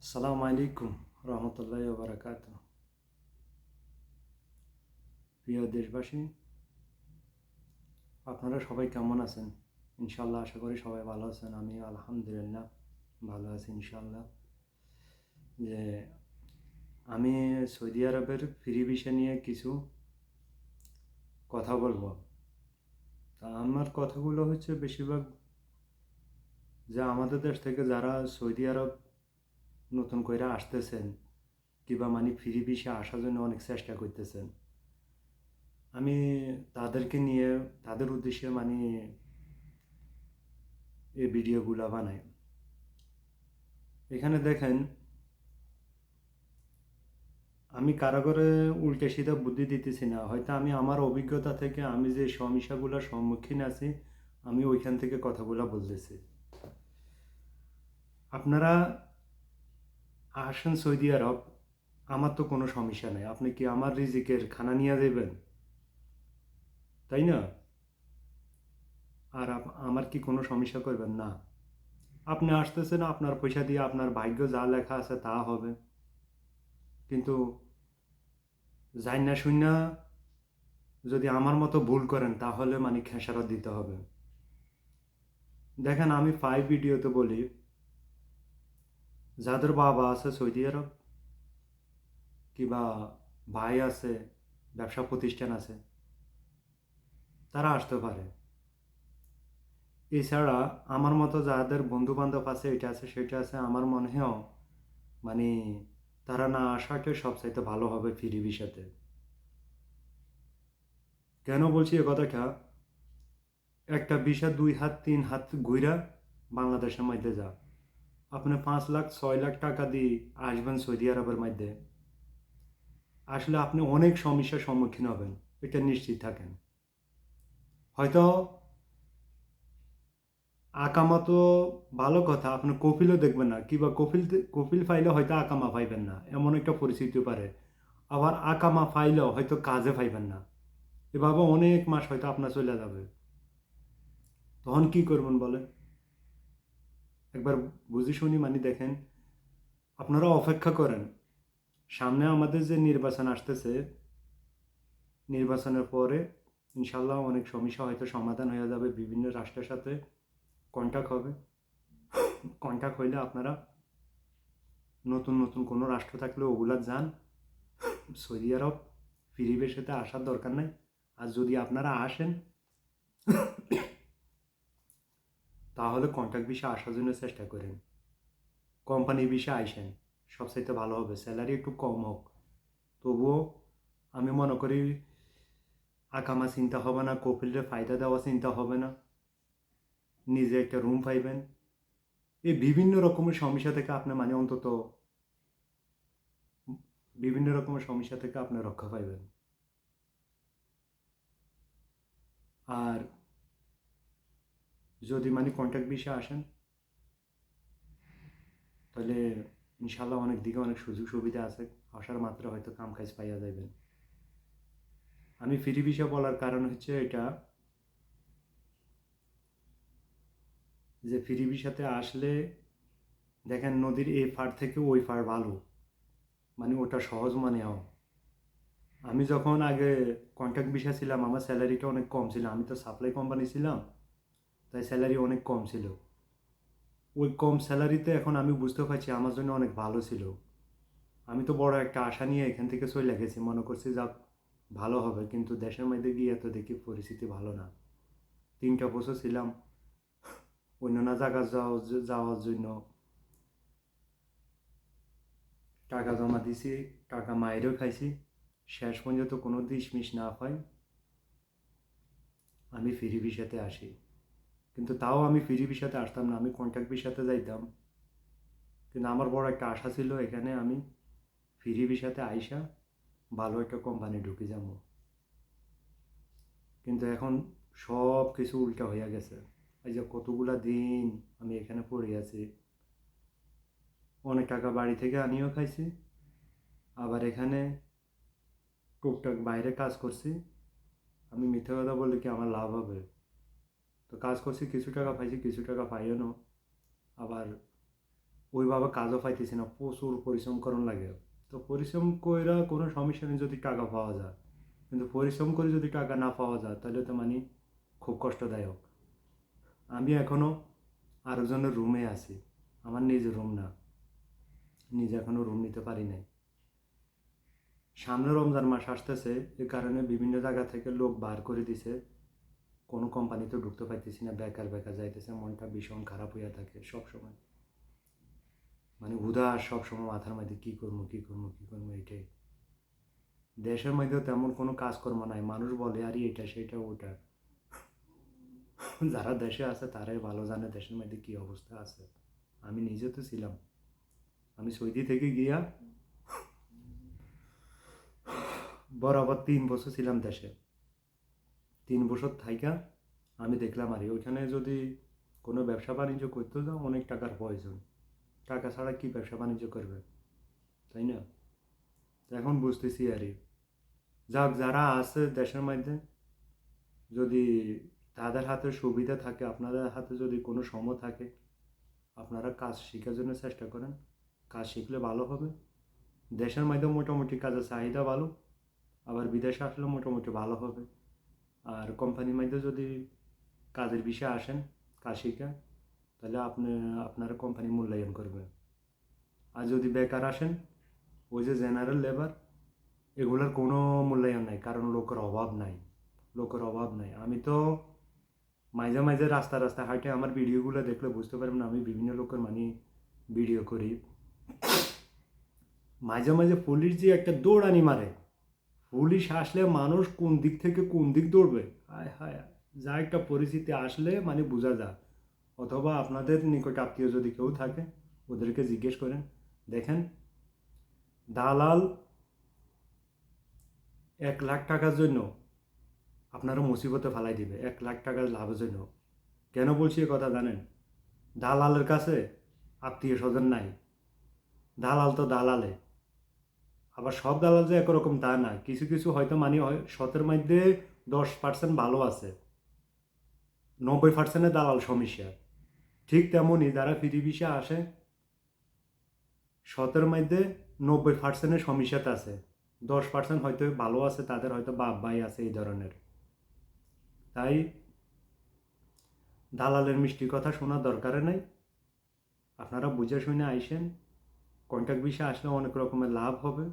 আসসালামু আলাইকুম রহমতুল্লাহ বারাকাত। প্রিয় দেশবাসী, আপনারা সবাই কেমন আছেন? ইনশাল্লাহ আশা করি সবাই ভালো আছেন। আমি আলহামদুলিল্লাহ ভালো আছি ইনশাল্লাহ। যে আমি সৌদি আরবের ফ্রি ভিসা নিয়ে কিছু কথা বলবো। তা আমার কথাগুলো হচ্ছে বেশিরভাগ যে আমাদের দেশ থেকে যারা সৌদি আরব নতুন করে আসতেছেন কিংবা মানে ফ্রি ভিসা আসার জন্য অনেক চেষ্টা করতেছেন, আমি তাদেরকে নিয়ে তাদের উদ্দেশ্যে মানে এই ভিডিওগুলো বানাই। এখানে দেখেন, আমি কারাগারে উল্টে সিধা বুদ্ধি দিতেছি না, হয়তো আমি আমার অভিজ্ঞতা থেকে আমি যে সমস্যাগুলোর সম্মুখীন আছি আমি ওইখান থেকে কথাগুলো বলতেছি। আপনারা আসেন সৌদি আরব, আমার তো কোনো সমস্যা নেই। আপনি কি আমার রিজিকের খানা নিয়ে দেবেন, তাই না? আর আমার কি কোনো সমস্যা করবেন না? আপনি আসতেছেন আপনার পয়সা দিয়ে, আপনার ভাগ্য যা লেখা আছে তা হবে। কিন্তু যাই না শুন না, যদি আমার মতো ভুল করেন তাহলে মানে খেসারত দিতে হবে। দেখেন, আমি 5 ভিডিওতে বলি, যাদের বাবা আছে সৌদি আরব কিংবা ভাই আছে, ব্যবসা প্রতিষ্ঠান আছে, তারা আসতে পারে। এছাড়া আমার মতো যাদের বন্ধু বান্ধব আছে, এটা আছে সেটা আছে, আমার মনে হয় মানে তারা না আসাটাই সবচাইতে ভালো হবে ফ্রি ভিসাতে। কেন বলছি এ কথাটা? একটা ভিসা 2 হাত 3 হাত ঘুরা বাংলাদেশের মধ্যে যা, আপনি 5 লাখ 6 লাখ টাকা দিয়ে আসবেন সৌদি আরবের মধ্যে, আসলে আপনি অনেক সমস্যার সম্মুখীন হবেন, এটা নিশ্চিত থাকেন। হয়তো আকামা তো ভালো কথা, আপনি কফিলও দেখবেন না, কিংবা কফিল ফাইলে হয়তো আকামা পাইবেন না, এমন একটা পরিস্থিতি পারে। আবার আকামা ফাইলেও হয়তো কাজে পাইবেন না। এভাবে অনেক মাস হয়তো আপনার চলে যাবে। তখন কি করবেন বলেন? একবার বুঝি শুনি মানে দেখেন, আপনারা অপেক্ষা করেন। সামনে আমাদের যে নির্বাচন আসতেছে, নির্বাচনের পরে ইনশাল্লাহ অনেক সমস্যা হয়তো সমাধান হয়ে যাবে। বিভিন্ন রাষ্ট্রের সাথে কন্ট্যাক্ট হবে। কন্ট্যাক্ট হইলে আপনারা নতুন নতুন কোনো রাষ্ট্র থাকলে ওগুলা যান। সৌদি আরব ফিরিবেশতে আসার দরকার নাই। আর যদি আপনারা আসেন তাহলে কন্ট্রাক্ট ভিসা আসার জন্য চেষ্টা করেন। কোম্পানি ভিসা আইসেন, সবচাইতে ভালো হবে। স্যালারি একটু কম হোক, তবুও আমি মনে করি আকামা চিন্তা হবে না, কপিলের ফায়দা দেওয়া চিন্তা হবে না, নিজে একটা রুম পাইবেন। এই বিভিন্ন রকমের সমস্যা থেকে আপনি মানে অন্তত বিভিন্ন রকমের সমস্যা থেকে আপনি রক্ষা পাইবেন। আর যদি মানে কন্ট্রাক্ট ভিসা আসেন তাহলে ইনশাল্লাহ অনেক দিকে অনেক সুযোগ সুবিধা আছে। আসার মাত্র হয়তো কাম কাজ পাইয়া যাবেন। আমি ফ্রি ভিসা বলার কারণ হচ্ছে এটা, যে ফ্রি ভিসাতে আসলে দেখেন নদীর এই পার থেকে ওই পার ভালো, মানে ওটা সহজ মানে হয়। আমি যখন আগে কন্ট্রাক্ট ভিসা ছিলাম আমার স্যালারিটা অনেক কম ছিল, আমি তো সাপ্লাই কোম্পানি ছিলাম, তাই স্যালারি অনেক কম ছিল। ওই কম স্যালারিতে এখন আমি বুঝতে পারছি আমার জন্য অনেক ভালো ছিল। আমি তো বড় একটা আশা নিয়ে এখান থেকে চলে গেছি, মনে করছি যা ভালো হবে, কিন্তু দেশের মধ্যে গিয়ে তো দেখি পরিস্থিতি ভালো না। 3টা বছর ছিলাম অন্যান্য জায়গা যাওয়ার জন্য, টাকা জমা দিছি, টাকা মায়েরও খাইছি, শেষ পর্যন্ত কোনো ডিসমিস না পাই আমি ফ্রি ভিসাতে আসি। কিন্তু তাও আমি ফ্রি ভিসাতে আসতাম না, আমি কন্ট্রাক্ট ভিসাতে যাইতাম। কিন্তু আমার বড় একটা আশা ছিল এখানে আমি ফ্রি ভিসাতে আইসা ভালো একটা কোম্পানি ঢুকে যাবো। কিন্তু এখন সব কিছু উল্টা হইয়া গেছে। এই যে কতগুলা দিন আমি এখানে পড়ে আছি, অনেক টাকা বাড়ি থেকে আনিও খাইছি, আবার এখানে টুকটাক বাইরে কাজ করছি। আমি মিথ্যা কথা বললে কি আমার লাভ হবে? তো কাজ করছি, কিছু টাকা পাইছি, কিছু টাকা পাইও না। আবার ওইভাবে কাজও পাইতেছি না, প্রচুর পরিশ্রম করন লাগে। তো পরিশ্রম কইরা কোনো সমস্যা নেই যদি টাকা পাওয়া যায়, কিন্তু পরিশ্রম করে যদি টাকা না পাওয়া যায় তাহলে তো মানে খুব কষ্টদায়ক। আমি এখনও আরেকজনের রুমে আছি, আমার নিজের রুম না, নিজে এখনও রুম নিতে পারি নাই। সামনে রমজান মাস আসতেছে, এ কারণে বিভিন্ন জায়গা থেকে লোক বার করে দিছে, কোনো কোম্পানিতে ঢুকতে পারতেছি না, বেকার বেকার যাইতেছে, মনটা ভীষণ খারাপ হইয়া থাকে সবসময়, মানে উদাস সবসময় মাথার মধ্যে কী করবো কী করবো কী করবো এইটাই। দেশের মধ্যেও তেমন কোনো কাজকর্ম নাই, মানুষ বলে আরে এটা সেটা ওটা, যারা দেশে আছে তারাই ভালো জানে দেশের মধ্যে কী অবস্থা আছে। আমি নিজে তো ছিলাম, আমি সৌদি থেকে গিয়া বরাবর 3 বছর ছিলাম দেশে। 3 বছর থাইকা আমি দেখলাম আর ওইখানে যদি কোনো ব্যবসা বাণিজ্য করতে যাও অনেক টাকার প্রয়োজন, টাকা ছাড়া কি ব্যবসা বাণিজ্য করবে, তাই না? এখন বুঝতেছি আরে যাক, যারা আছে দেশের মধ্যে, যদি তাদের হাতে সুবিধা থাকে, আপনাদের হাতে যদি কোনো সময় থাকে, আপনারা কাজ শেখার জন্য চেষ্টা করেন, কাজ শিখলে ভালো হবে। দেশের মধ্যে মোটামুটি কাজের চাহিদা ভালো, আবার বিদেশে আসলে মোটামুটি ভালো হবে। আর কোম্পানির মধ্যে যদি কাজের বিষয়ে আসেন, কাজ শিখা, তাহলে আপনারা কোম্পানি মূল্যায়ন করবে। আর যদি বেকার আসেন, ওই যে জেনারেল লেবার, এগুলোর কোনো মূল্যায়ন নাই, কারণ লোকের অভাব নাই, লোকের অভাব নাই। আমি তো মাঝে মাঝে রাস্তা রাস্তা হাঁটে, আমার ভিডিওগুলো দেখলে বুঝতে পারবেন আমি বিভিন্ন লোকের মানে ভিডিও করি। মাঝে মাঝে পুলিশ যে একটা দৌড়ানি মারে, পুলিশ আসলে মানুষ কোন দিক থেকে কোন দিক দৌড়বে, হায় হায়, যা একটা পরিস্থিতি আসলে মানে বোঝা যায়। অথবা আপনাদের নিকট আত্মীয় যদি কেউ থাকে, ওদেরকে জিজ্ঞেস করেন, দেখেন দালাল 1 লাখ টাকার জন্য আপনারা মুসিবতে ফেলাই দিবে, 1 লাখ টাকার লাভের জন্য। কেন বলছি এ কথা জানেন? দালালের কাছে আত্মীয় স্বজন নাই, দালাল তো দালালে। আবার সব দালাল যে একরকম তা না, কিছু কিছু হয়তো মানে হয় 100-এর মধ্যে 10% ভালো আছে, 90%-এর দালাল সমস্যা। ঠিক তেমনই যারা ফ্রি ভিসা আসে, 100-এর মধ্যে 90%-এর সমস্যাতে আছে, 10% হয়তো ভালো আছে, তাদের হয়তো বাপ ভাই আছে এই ধরনের। তাই দালালের মিষ্টি কথা শোনার দরকারে নেই, আপনারা বুঝে শুনে আইসেন। কন্ট্রাক্ট ভিসা আসলে অনেক রকমের লাভ হবে,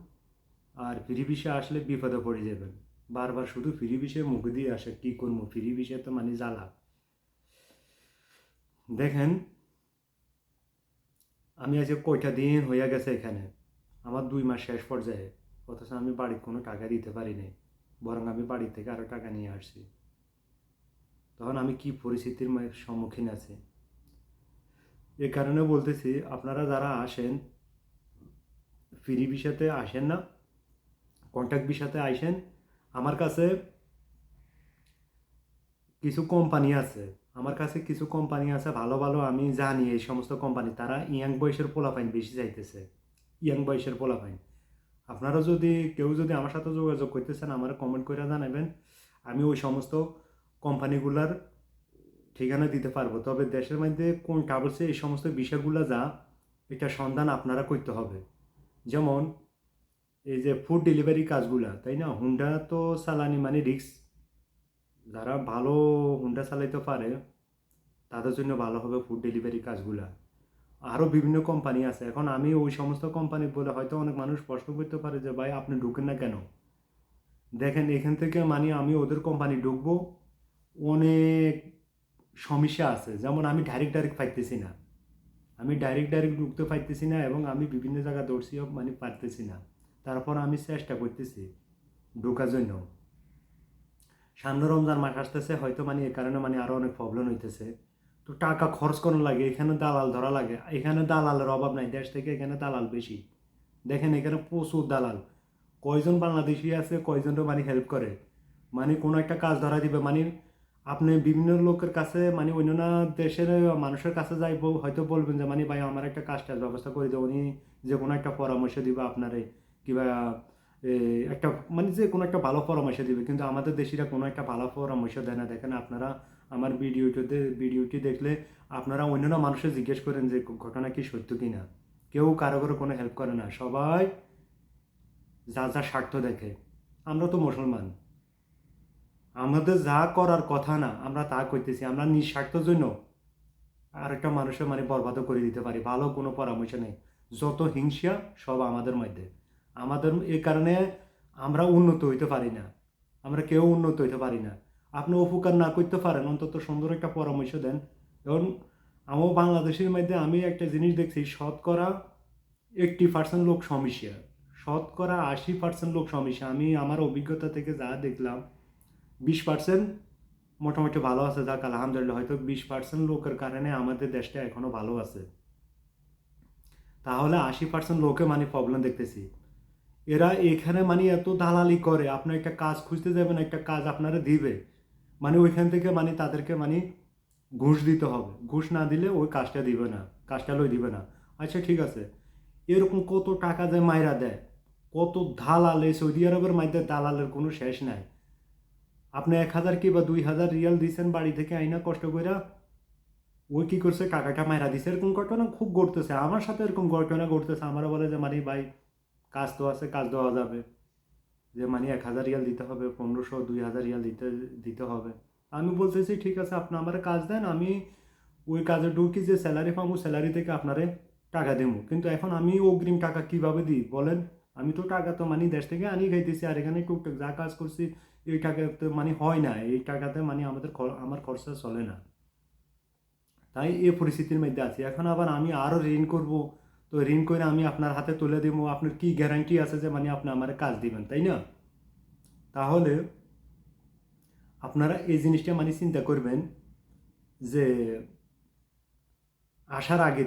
আর ফ্রি ভিসা আসলে বিপদে পড়ে যাবেন। বারবার শুধু ফ্রি ভিসায় মুখ দিয়ে আসে, কী করবো, ফ্রি ভিসা তো মানে জ্বালা। দেখেন আমি আজকে কয়টা দিন হইয়া গেছে এখানে, আমার 2 মাস শেষ পর্যায়ে, অথচ আমি বাড়ির কোনো টাকা দিতে পারি নাই, বরং আমি বাড়ির থেকে আরও টাকা নিয়ে আসছি। তখন আমি কি পরিস্থিতির সম্মুখীন আছি। এ কারণে বলতেছি, আপনারা যারা আসেন ফ্রি ভিসাতে আসেন না, কন্ট্রাক্ট ভিসাতে আসেন। আমার কাছে কিছু কোম্পানি আছে, আমার কাছে কিছু কোম্পানি আছে ভালো ভালো, আমি জানি এই সমস্ত কোম্পানি তারা ইয়াং বয়সের পোলাপাইন বেশি চাইতেছে, ইয়াং বয়সের পোলাপাইন। আপনারা যদি কেউ যদি আমার সাথে যোগাযোগ করতেছেন, আমার কমেন্ট করে জানাবেন, আমি ওই সমস্ত কোম্পানিগুলার ঠিকানা দিতে পারবো। তবে দেশের মধ্যে কোনটা বলছে এই সমস্ত বিষয়গুলো যা, এটা সন্ধান আপনারা করতে হবে। যেমন এই যে ফুড ডেলিভারি কাজগুলা, তাই না, হুন্ডা তো চালানি মানে রিস্ক, যারা ভালো হুন্ডা চালাইতে পারে তাদের জন্য ভালো হবে ফুড ডেলিভারি কাজগুলা। আরও বিভিন্ন কোম্পানি আছে, এখন আমি ওই সমস্ত কোম্পানি বলে হয়তো অনেক মানুষ প্রশ্ন করতে পারে যে ভাই আপনি ঢুকেন না কেন। দেখেন এখান থেকে মানে আমি ওদের কোম্পানি ঢুকবো, অনেক সমস্যা আছে। যেমন আমি ডাইরেক্ট ডাইরেক্ট পাইতেছি না, আমি ডাইরেক্ট ডাইরেক্ট ঢুকতে পারতেছি না, এবং আমি বিভিন্ন জায়গা দৌড়ছিও মানে পারতেছি না। তারপর আমি চেষ্টা করতেছি ঢোকার জন্য। সামনে রমজান মাস আসতেছে, হয়তো মানে এই কারণে মানে আরও অনেক প্রবলেম হইতেছে। তো টাকা খরচ করার লাগে, এখানে দালাল ধরা লাগে, এখানে দালালের অভাব নাই, দেশ থেকে এখানে দালাল বেশি। দেখেন এখানে প্রচুর দালাল, কয়জন বাংলাদেশি আছে, কয়জনও মানে হেল্প করে, মানে কোনো একটা কাজ ধরা দিবে, মানে আপনি বিভিন্ন লোকের কাছে মানে অন্যান্য দেশের মানুষের কাছে যাই হয়তো বলবেন যে মানে ভাই আমার একটা কাজটার ব্যবস্থা করে দেবো, উনি যে কোনো একটা পরামর্শ দিবে আপনারে, কিংবা একটা মানে যে কোনো একটা ভালো পরামর্শ দিবে, কিন্তু আমাদের দেশিরা কোনো একটা ভালো পরামর্শ দেয় না। দেখেন আপনারা আমার ভিডিওটি দেখলে আপনারা অন্যান্য মানুষের জিজ্ঞেস করেন যে ঘটনা কি সত্য কি না। কেউ কারো কারো কোনো হেল্প করে না, সবাই যা যা স্বার্থ দেখে। আমরা তো মুসলমান, আমাদের যা করার কথা না আমরা তা করতেছি, আমরা নিঃস্বার্থের জন্য আরেকটা মানুষের বরবাদও করে দিতে পারি। ভালো কোনো পরামর্শ নেই, যত হিংসা সব আমাদের মধ্যে। আমাদের এই কারণে আমরা উন্নত হইতে পারি না, আমরা কেউ উন্নত হইতে পারি না। আপনি উপকার না করতে পারেন, অন্তত সুন্দর একটা পরামর্শ দেন। যেমন আমার বাংলাদেশের মধ্যে আমি একটা জিনিস দেখছি, শতকরা 80% লোক সমস্যা, শতকরা 80% লোক সমস্যা। আমি আমার অভিজ্ঞতা থেকে যা দেখলাম, 20% মোটামুটি ভালো আছে, যাক আলহামদুলিল্লাহ। হয়তো 20% লোকের কারণে আমাদের দেশটা এখনো ভালো আছে, তাহলে 80% লোকে প্রবলেম দেখতেছি। এরা এখানে এত দালালি করে, আপনি একটা কাজ খুঁজতে যাবেন, একটা কাজ আপনারা দিবে, ওইখান থেকে তাদেরকে ঘুষ দিতে হবে, ঘুষ না দিলে ওই কাজটা দিবে না, কাজটা লই দিবে না। আচ্ছা ঠিক আছে, এরকম কত টাকা দেয় মাইরা দেয়, কত দালাল, এই সৌদি আরবের মধ্যে দালালের কোনো শেষ নাই। আপনি 1000 কি বা 2000 রিয়াল দিচ্ছেন বাড়ি থেকে আইনা কষ্ট কইরা, ওই কি করছে টাকাটা মাইরা দিছে। এরকম ঘটনা খুব ঘটতেছে, আমার সাথে এরকম ঘটনা ঘটতেছে। আমারও বলে যে ভাই কাজ তো আছে, কাজ দেওয়া যাবে, যে 1000 রিয়াল দিতে হবে, 1500 2000 রিয়াল দিতে হবে। আমি বলতেছি ঠিক আছে, আপনি আমার কাজ দেন, আমি ওই কাজে ঢুকি, যে স্যালারি পাবো স্যালারি থেকে আপনারে টাকা দেবো। কিন্তু এখন আমি অগ্রিম টাকা কিভাবে দিই বলেন? আমি তো টাকা তো দেশ থেকে আনি খাইতেছি, আর এখানে টুকটাক যা কাজ করছি এই টাকাতে হয় না, এই টাকাতে আমার খরচা চলে না। তাই এই পরিস্থিতির মধ্যে আছি। এখন আবার আমি আরও ঋণ করব, তো ঋণ করে আমি আপনার হাতে তুলে দেবো, আপনার কি গ্যারান্টি আছে যে আপনি আমার কাজ দিবেন, তাই না? তাহলে আপনারা এই জিনিসটা চিন্তা করবেন যে আসার আগে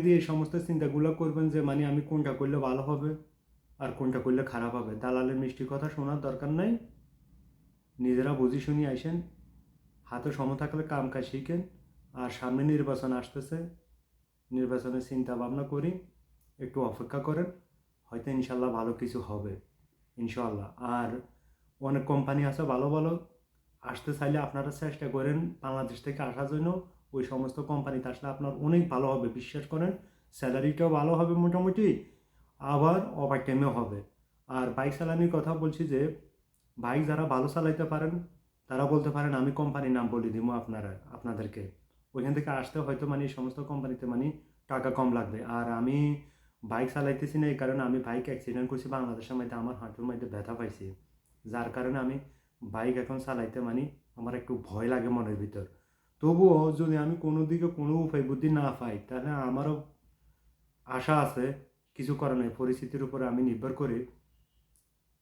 দিয়ে এই সমস্ত চিন্তাগুলো করবেন, যে আমি কোনটা করলে ভালো হবে আর কোনটা করলে খারাপ হবে। দালালের মিষ্টি কথা শোনার দরকার নাই, নিজেরা বুঝি শুনি আইসেন, হাতে সময় থাকলে কাম কাজ শিখেন। আর সামনে নির্বাচন আসতেছে, নির্বাচনের চিন্তা ভাবনা করি, একটু অপেক্ষা করেন, হয়তো ইনশাল্লাহ ভালো কিছু হবে, ইনশাল্লাহ। আর অনেক কোম্পানি আছে ভালো ভালো, আসতে চাইলে আপনারা চেষ্টা করেন বাংলাদেশ থেকে আসার জন্য। ওই সমস্ত কোম্পানিতে আসলে আপনার অনেক ভালো হবে, বিশ্বাস করেন। স্যালারিটাও ভালো হবে মোটামুটি, আবার ওভার টাইমেও হবে। আর বাইক চালানোর কথা বলছি, যে বাইক যারা ভালো চালাইতে পারেন তারা বলতে পারেন, আমি কোম্পানির নাম বলে দিব আপনাদেরকে। ওইখান থেকে আসতে হয়তো এই সমস্ত কোম্পানিতে টাকা কম লাগবে। আর আমি বাইক চালাইতেছি না এই কারণে, আমি বাইক অ্যাক্সিডেন্ট করছি বাংলাদেশের মধ্যে, আমার হাঁটুর মধ্যে ব্যথা পাইছি, যার কারণে আমি বাইক এখন চালাইতে আমার একটু ভয় লাগে মনের ভিতর। তবুও যদি আমি কোনো দিকে কোনো উপায় বুদ্ধি না পাই, তাহলে আমারও আশা আছে, কিছু করার নেই, পরিস্থিতির উপরে আমি নির্ভর করে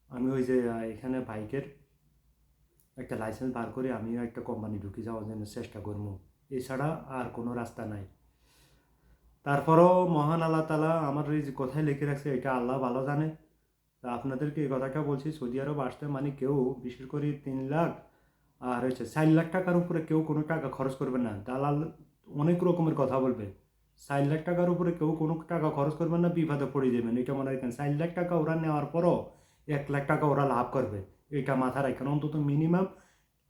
আমি ওই যে এখানে বাইকের একটা লাইসেন্স বার করে আমিও একটা কোম্পানি ঢুকে যাওয়ার জন্য চেষ্টা করবো, এছাড়া আর কোনো রাস্তা নাই। তারপরও মহান আল্লাহ তালা আমার এই যে কথায় লিখে রাখছে, এটা আল্লাহ ভালো জানে। তা আপনাদেরকে এই কথাটা বলছি, সৌদি আরব আসতে কেউ বিশেষ করে 3 লাখ আর 4 লাখ টাকার উপরে কেউ কোনো টাকা খরচ করবে না। দালাল অনেক রকমের কথা বলবে, 4 লাখ টাকার উপরে কেউ কোনো টাকা খরচ করবে না, বিপদে পড়ে যাবেন, এটা মনে রাখেন। 4 লাখ টাকা ওরা নেওয়ার পরও 1 লাখ টাকা ওরা লাভ করবে, এটা মাথা রাখেন। অন্তত মিনিমাম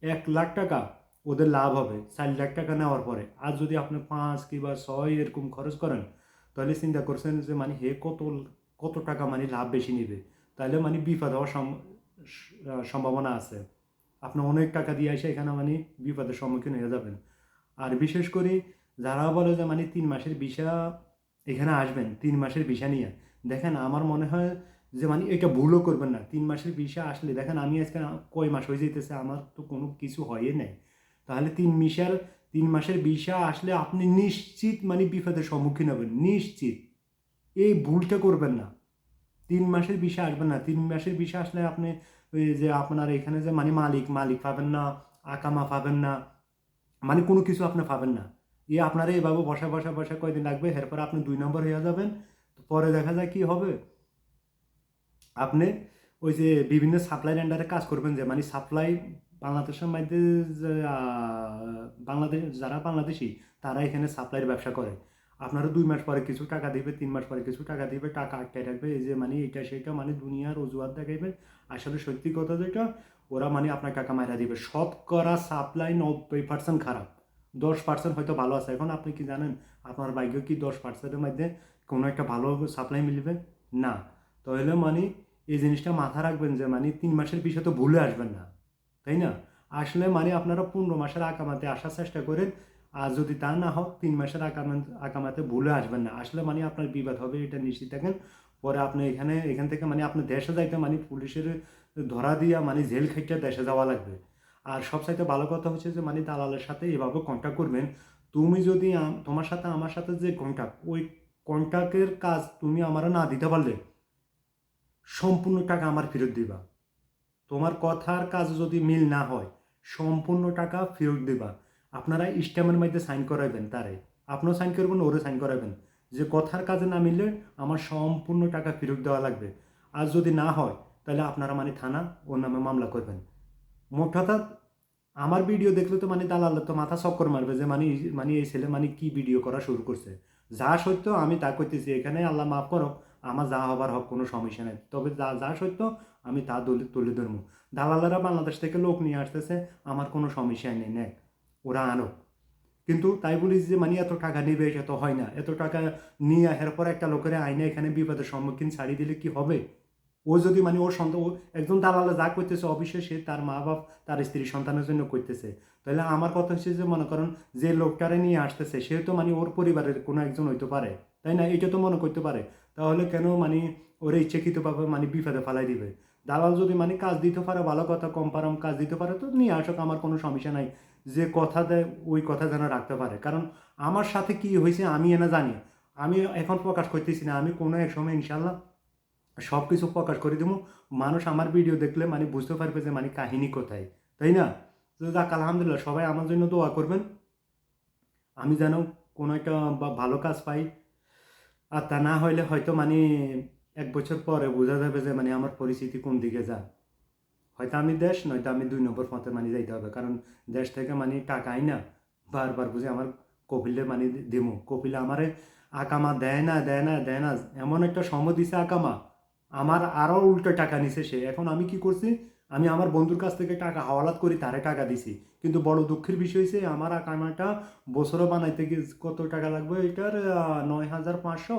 1 লাখ টাকা ওদের লাভ হবে 4 লাখ টাকা নেওয়ার পরে। আর যদি আপনি 5 কিংবা 6 এরকম খরচ করেন, তাহলে চিন্তা করছেন যে হে কত কত টাকা লাভ বেশি নেবে, তাহলে বিপদ হওয়ার সম্ভাবনা আছে। আপনি অনেক টাকা দিয়ে এসে এখানে বিপদের সম্মুখীন হয়ে যাবেন। আর বিশেষ করে যারা বলে যে 3 মাসের ভিসা এখানে আসবেন, 3 মাসের ভিসা নিয়ে, দেখেন আমার মনে হয় যে এটা ভুলও করবেন না। 3 মাসের ভিসা আসলে দেখেন, আমি আজকে কয় মাস হয়ে যেতেছে, আমার তো কোনো কিছু হয়ে নাই। তাহলে 3 মাসের ভিসা আসলে আপনি নিশ্চিত বিপদের সম্মুখীন হবেন, নিশ্চিত। এই ভুলটা করবেন না, 3 মাসের ভিসা আসবেন না। 3 মাসের ভিসা আসলে আপনি ওই যে আপনার এখানে যে মালিক পাবেন না, আকামা পাবেন না, কোনো কিছু আপনি পাবেন না। আপনারা এইভাবে বসা কয়দিন লাগবে, এরপর আপনি 2 নম্বর হয়ে যাবেন। তো পরে দেখা যায় কি হবে, আপনি ওই যে বিভিন্ন সাপ্লাই রেন্ডারে কাজ করবেন, যে সাপ্লাই বাংলাদেশের মধ্যে বাংলাদেশ যারা বাংলাদেশি তারা এখানে সাপ্লাইয়ের ব্যবসা করে। আপনারা 2 মাস পরে কিছু টাকা দিবে, 3 মাস পরে কিছু টাকা দিবে, টাকা আটকায় রাখবে, এই যে এটা সেটা দুনিয়ার অজুহাত দেখাইবে। আসলে সত্যি কথা যেটা, ওরা মানে আপনার টাকা মাইরা দিবে। শতকরা সাপ্লাই 90% খারাপ, 10% হয়তো ভালো আছে। এখন আপনি কি জানেন আপনার ভাগ্য কি 10%-এর মধ্যে কোনো একটা ভালো সাপ্লাই মিলবে? না। তাহলে মানে এই জিনিসটা মাথায় রাখবেন যে মানে 3 মাসের পিছিয়ে তো ভুলে আসবেন না, তাই না? আসলে মানে আপনারা 15 মাসের আকামাতে আসার চেষ্টা করেন। আর যদি তা না হোক 3 মাসের আকামাতে ভুলে আসবেন না। আসলে মানে আপনার বিবাদ হবে, এটা নিশ্চিত থাকেন। পরে আপনি এখান থেকে মানে আপনি দেশে যাইতে মানে পুলিশের ধরা দিয়া মানে জেল খাইটা দেশে যাওয়া লাগবে। আর সবচাইতে ভালো কথা হচ্ছে যে মানে দালালের সাথে এভাবে কন্ট্যাক্ট করবেন। তুমি যদি তোমার সাথে আমার সাথে যে কন্ট্যাক্ট, ওই কন্ট্যাক্টের কাজ তুমি আমারে না দিতে পারলে সম্পূর্ণ টাকা আমার ফেরত দিবা। তোমার কথার কাজ যদি মিল না হয় সম্পূর্ণ টাকা ফেরত দিবা। আপনারা স্ট্যাম্পের মধ্যে সাইন করাইবেন তারে, আপনিও সাইন করবেন, ওরে সাইন করাবেন যে কথার কাজে না মিললে আমার সম্পূর্ণ টাকা ফেরত দেওয়া লাগবে। আর যদি না হয় তাহলে আপনারা মানে থানা ওর নামে মামলা করবেন। মোট কথা আমার ভিডিও দেখলে তো মানে দালাল তো মাথা চক্কর মারবে যে মানে মানে এই ছেলে মানে কি ভিডিও করা শুরু করছে। যা সত্য আমি তা করতেছি, এখানে আল্লাহ মাফ করো, আমার যা হবার হোক কোনো সমস্যা নেই। তবে যা যা সত্য আমি তা তুলে ধরবো। দালালেরা বাংলাদেশ থেকে লোক নিয়ে আসতেছে, আমার কোনো সমস্যা নেই, নেক ওরা আনো। কিন্তু তাই বলি যে মানে এত টাকা নেবে এটা তো হয় না। এত টাকা নিয়ে আসার পর একটা লোকের আইনে এখানে বিপদের সম্মুখীন ছাড়িয়ে দিলে কি হবে? ও যদি মানে ওর সন্তান, ও একজন দালালে যা করতেছে অবশ্যই সে তার মা বাপ তার স্ত্রী সন্তানের জন্য করতেছে। তাহলে আমার কথা হচ্ছে যে মনে করেন যে লোকটারে নিয়ে আসতেছে সে তো মানে ওর পরিবারের কোনো একজন হইতে পারে, তাই না? এটা তো মনে করতে পারে। তাহলে কেন মানে ওরা ইচ্ছাকৃতভাবে মানে বিপদে ফালাই দিবে? দালাল যদি মানে কাজ দিতে পারে, ভালো কথা, কম পারাম কাজ দিতে পারে তো নিয়ে আসুক, আমার কোনো সমস্যা নাই। যে কথা দেয় ওই কথা যেন রাখতে পারে। কারণ আমার সাথে কি হয়েছে আমি এনা জানি। আমি এখন প্রকাশ করতেছি না, আমি কোনো এক সময় ইনশাল্লাহ সব কিছু প্রকাশ করে দেবো। মানুষ আমার ভিডিও দেখলে মানে বুঝতে পারবে যে মানে কাহিনী কোথায়, তাই না? তো যাক আলহামদুলিল্লাহ, সবাই আমার জন্য দোয়া করবেন আমি যেন কোনো একটা ভালো কাজ পাই। আর তা না হইলে হয়তো মানে 1 বছর পরে বোঝা যাবে যে মানে আমার পরিস্থিতি কোন দিকে যায়। হয়তো আমি দেশ নয়তো আমি 2 নম্বর পথে মানে যাইতে হবে। কারণ দেশ থেকে মানে টাকা আই না বারবার বুঝে আমার কপিলে মানে দিমু, কপিলে আমারে আকামা দেয় না দেয় না দেয় না, এমন একটা সময় দিছে আকামা, আমার আরও উল্টো টাকা নিছে সে। এখন আমি কি করছি, আমি আমার বন্ধুর কাছ থেকে টাকা হাওলাত করি তারে টাকা দিছি। কিন্তু বড় দুঃখের বিষয় হচ্ছে আমার আকামাটা বছরও বানাইতে গিয়ে কত টাকা লাগবে এটার 9,500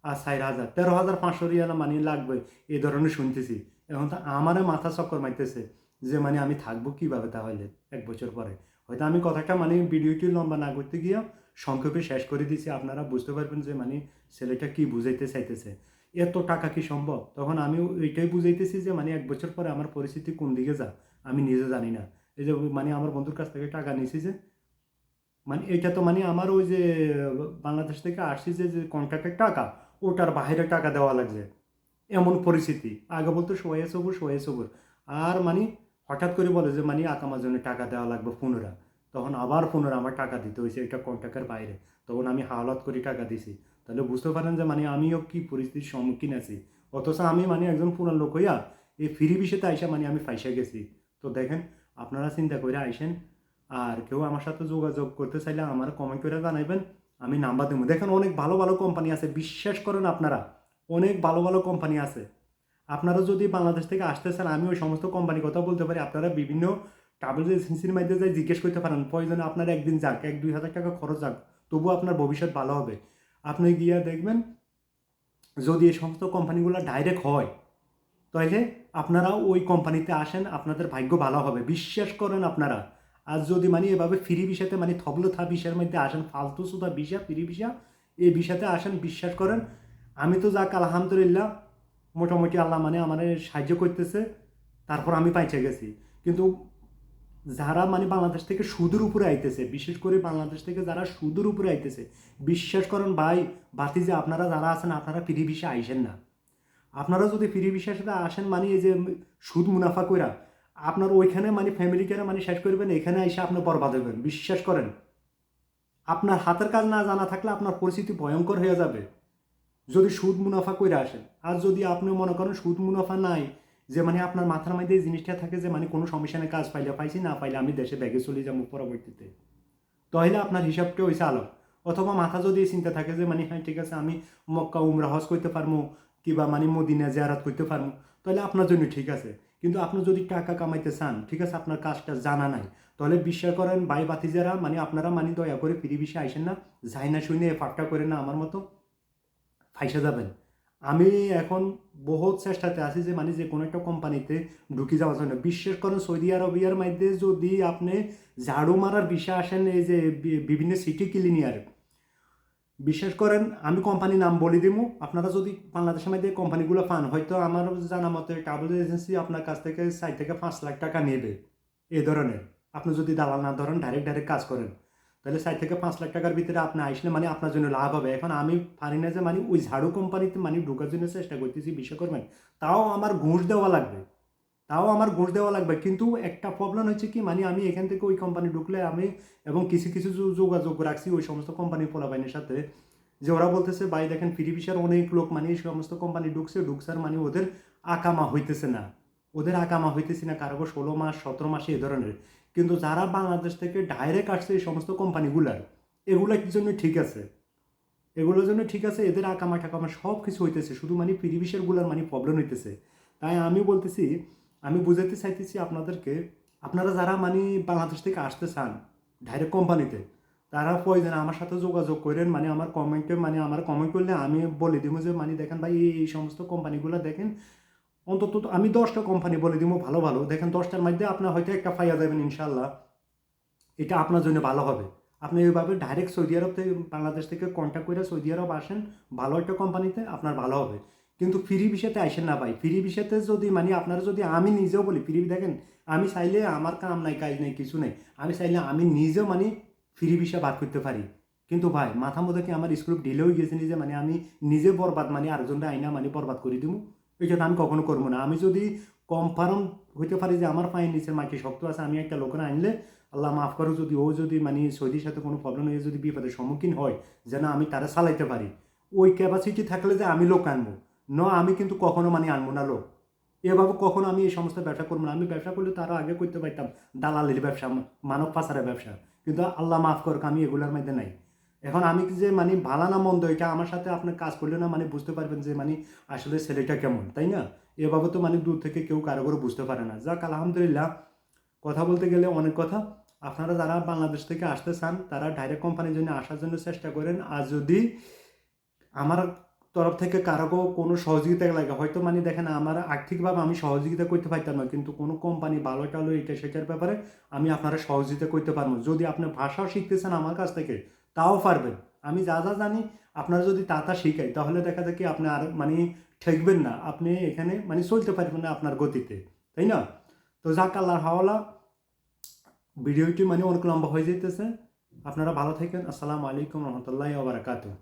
আর 4,000 13,500 রিয়াল মানে লাগবে, এই ধরনের শুনতেছি। এখন তো আমারে মাথা চক্কর মারতেছে যে মানে আমি থাকবো কীভাবে তাহলে 1 বছর পরে। হয়তো আমি কথাটা মানে ভিডিওটি লম্বা না করতে গিয়ে সংক্ষেপে শেষ করে দিছি, আপনারা বুঝতে পারবেন যে মানে ছেলেটা কি বুঝাইতে চাইতেছে। এত টাকা কি সম্ভব? তখন আমি এইটাই বুঝাইতেছি যে মানে 1 বছর পরে আমার পরিস্থিতি কোন দিকে যা আমি নিজে জানি না। এই যে মানে আমার বন্ধুর কাছ থেকে টাকা নিয়েছি যে মানে এটা তো মানে আমার ওই যে বাংলাদেশ থেকে আসছি যে কন্ট্রাক্টের টাকা, ওটার বাইরে টাকা দেওয়া লাগছে, এমন পরিস্থিতি। আগে বলতো সোয়া সবুর সোয়া সবুর, আর মানে হঠাৎ করে বলে যে মানে আকামার জন্য টাকা দেওয়া লাগবে 15। তখন আবার 15 আমার টাকা দিতে হয়েছে, এটা কন্ট্রাক্টের বাইরে। তখন আমি হাওলাত করে টাকা দিছি। তাহলে বুঝতে পারেন যে মানে আমিও কি পরিস্থিতির সম্মুখীন আছি। অথচ আমি মানে একজন পুরান লোক হইয়া এই ফ্রি বিষয়তে আইসা মানে আমি ফাইসা গেছি। তো দেখেন, আপনারা চিন্তা করে আইসেন। আর কেউ আমার সাথে যোগাযোগ করতে চাইলে আমার কমেন্ট করে জানাইবেন, আমি নাম্বার দেবো। দেখেন অনেক ভালো ভালো কোম্পানি আছে, বিশ্বাস করেন আপনারা, অনেক ভালো ভালো কোম্পানি আছে। আপনারা যদি বাংলাদেশ থেকে আসতে চান আমি ওই সমস্ত কোম্পানির কথা বলতে পারি। আপনারা বিভিন্ন ট্রাভেল এজেন্সির মধ্যে যাই জিজ্ঞেস করতে পারেন, প্রয়োজনে আপনার একদিন যাক, 1-2 হাজার টাকা খরচ যাক, তবুও আপনার ভবিষ্যৎ ভালো হবে। আপনি গিয়ে দেখবেন যদি এই সমস্ত কোম্পানিগুলো ডাইরেক্ট হয় তাহলে আপনারা ওই কোম্পানিতে আসেন, আপনাদের ভাগ্য ভালো হবে, বিশ্বাস করেন আপনারা। আর যদি মানে এভাবে ফ্রি ভিসাতে মানে থবলথা ভিসার মধ্যে আসেন, ফালতু সুদা ভিসা, ফ্রি ভিসা, এই ভিসাতে আসেন, বিশ্বাস করেন আমি তো যাক আলহামদুলিল্লাহ মোটামুটি আল্লাহ মানে আমার সাহায্য করতেছে, তারপর আমি পাইচে গেছি। কিন্তু যারা মানে বাংলাদেশ থেকে সুদের উপরে আইতেছে, বিশেষ করে বাংলাদেশ থেকে যারা সুদের উপরে আইতেছে, বিশ্বাস করেন ভাই বাতিজে আপনারা যারা আছেন আপনারা ফ্রি ভিসা আইসেন না। আপনারা যদি ফ্রি ভিসার সাথে আসেন মানে এই যে সুদ মুনাফা কইরা আপনার ওইখানে মানে ফ্যামিলিকে মানে শেষ করবেন, এখানে এসে আপনি বরবাদ হবেন। বিশ্বাস করেন আপনার হাতের কাজ না জানা থাকলে আপনার পরিস্থিতি ভয়ঙ্কর হয়ে যাবে যদি সুদ মুনাফা করে আসেন। আর যদি আপনি মনে করেন সুদ মুনাফা নাই, যে মানে আপনার মাথার মধ্যে এই জিনিসটা থাকে যে মানে কোনো সমস্যা নেই, কাজ পাইলে পাইছি, না পাইলে আমি দেশে ব্যাগে চলে যাবো পরবর্তীতে, তাহলে আপনার হিসাবটা হয়েছে আলো। অথবা মাথা যদি এই চিন্তা থাকে যে মানে হ্যাঁ ঠিক আছে আমি মক্কা উমরা হজ করতে পারবো কিংবা মানে মদিনা জিয়ারত করতে পারবো, তাহলে আপনার জন্য ঠিক আছে। কিন্তু আপনি যদি টাকা কামাইতে চান, ঠিক আছে, আপনার কাজটা জানা নাই, তাহলে বিশ্বাস করেন ভাই বাতিজারা, মানে আপনারা মানে দয়া করে ফ্রি বিষয়ে আইসেন না, যাই না শুনে ফাঁকটা করে না আমার মতো ফাইসা যাবেন। আমি এখন বহুত চেষ্টাতে আছি যে মানে যে কোনো একটা কোম্পানিতে ঢুকে যাওয়ার জন্য। বিশেষ করে সৌদি আরবিয়ার মধ্যে যদি আপনি ঝাড়ু মারার বিষয় আসেন, এই যে বিভিন্ন সিটি ক্লিনিয়ার, বিশ্বাস করেন আমি কোম্পানির নাম বলে দিব, আপনারা যদি বাংলাদেশের মধ্যে কোম্পানিগুলো পান, হয়তো আমার জানা মতে ট্রাভেল এজেন্সি আপনার কাছ থেকে 4 থেকে 5 লাখ টাকা নেবে এই ধরনের। আপনি যদি দালাল না ধরেন, ডাইরেক্ট কাজ করেন, তাহলে 4 থেকে 5 লাখ টাকার ভিতরে আপনি আসলে মানে আপনার জন্য লাভ হবে। এখন আমি পারি না যে মানে ওই ঝাড়ু কোম্পানিতে মানে ঢোকার জন্য চেষ্টা করতেছি, বিশ্বাস করবেন, তাও আমার ঘুষ দেওয়া লাগবে, কিন্তু একটা প্রবলেম হচ্ছে কি, মানে আমি এখান থেকে ওই কোম্পানি ঢুকলে আমি এবং কিছু কিছু যোগাযোগ রাখছি ওই সমস্ত কোম্পানি পোলাপাইনের সাথে, যে ওরা বলতেছে ভাই দেখেন ফ্রি ভিসার অনেক লোক মানে এই সমস্ত কোম্পানি ঢুকছে মানে ওদের আকামা হইতেছে না, কারো 16 মাস 17 মাসে এ ধরনের। কিন্তু যারা বাংলাদেশ থেকে ডাইরেক্ট আসছে এই সমস্ত কোম্পানিগুলার, এগুলোর জন্য ঠিক আছে, এদের আকামা টাকামা সব কিছু হইতেছে, শুধু মানে ফ্রি ভিসারগুলার মানে প্রবলেম হইতেছে। তাই আমি বলতেছি, আমি বুঝাতে চাইতেছি আপনাদেরকে, আপনারা যারা মানে বাংলাদেশ থেকে আসতে চান ডাইরেক্ট কোম্পানিতে, তারা প্রয়োজনে আমার সাথে যোগাযোগ করেন, মানে আমার কমেন্ট করলে আমি বলে দিব যে মানে দেখেন ভাই এই সমস্ত কোম্পানিগুলো দেখেন, অন্তত আমি 10টা কোম্পানি বলে দিব ভালো ভালো, দেখেন 10টার মধ্যে আপনার হয়তো একটা পাইয়া যাবেন ইনশাল্লাহ, এটা আপনার জন্য ভালো হবে। আপনি এইভাবে ডাইরেক্ট সৌদি আরব থেকে বাংলাদেশ থেকে কন্ট্যাক্ট করে সৌদি আরব আসেন ভালো একটা কোম্পানিতে, আপনার ভালো হবে। কিন্তু ফ্রি ভিসাতে আসেন না ভাই, ফ্রি ভিসাতে যদি মানে আপনারা যদি, আমি নিজেও বলি ফ্রি, দেখেন আমি চাইলে আমার কাম নাই কাজ নাই কিছু নেই, আমি চাইলে আমি নিজেও মানে ফ্রি ভিসা বার করতে পারি। কিন্তু ভাই মাথা মধ্যে কি আমার স্ক্রুপ ঢিলে হয়ে গেছে নিজে, মানে আমি নিজে বরবাদ মানে আরেকজনটা আইনা মানে বরবাদ করে দিব, এই জন্য আমি কখনো করবো না। আমি যদি কনফার্ম হইতে পারি যে আমার পায়ের নিচের মাটি শক্ত আছে, আমি একটা লোকের আনলে আল্লাহ মাফ করো, যদি ও যদি মানে সৌদির সাথে কোনো প্রবলেম হয়ে যদি বিপদের সম্মুখীন হয়, যেন আমি তারা চালাইতে পারি, ওই ক্যাপাসিটি থাকলে যে আমি লোক আনবো, আমি কিন্তু কখনো মানে আনবো না লোক। এভাবে কখনো আমি এই সমস্ত ব্যবসা করবো না। আমি ব্যবসা করলে তো আরও আগে করতে পারতাম, দালালির ব্যবসা, মানব পাচারের ব্যবসা, কিন্তু আল্লাহ মাফ করুক আমি এগুলোর মধ্যে নাই। এখন আমি যে মানে ভালো না মন্দ, এটা আমার সাথে আপনার কাজ করলে না মানে বুঝতে পারবেন যে মানে আসলে ছেলেটা কেমন, তাই না? এভাবে তো মানে দূর থেকে কেউ কারো করে বুঝতে পারে না। যাক আলহামদুলিল্লাহ, কথা বলতে গেলে অনেক কথা। আপনারা যারা বাংলাদেশ থেকে আসতে চান তারা ডাইরেক্ট কোম্পানির জন্য আসার জন্য চেষ্টা করেন। আর যদি আমার তরফ থেকে কারো কোনো সহযোগিতা লাগে, হয়তো মানে দেখেন আমার আর্থিকভাবে আমি সহযোগিতা করতে পারতাম না, কিন্তু কোনো কোম্পানি ভালো টালো এটা সেটার ব্যাপারে আমি আপনারা সহযোগিতা করতে পারবো। যদি আপনি ভাষাও শিখতেছেন আমার কাছ থেকে, তাও পারবেন। আমি যা যা জানি আপনারা যদি তা শিখাই, তাহলে দেখা যায় কি আপনি আর মানে ঠেকবেন না, আপনি এখানে মানে চলতে পারবেন না আপনার গতিতে, তাই না? তো যাক আল্লাহর হাওয়ালা, ভিডিওটি মানে অনেক লম্বা হয়ে যেতেছে। আপনারা ভালো থাকেন। আসসালামু আলাইকুম রহমতুল্লাহি ওয়া বারাকাতুহু।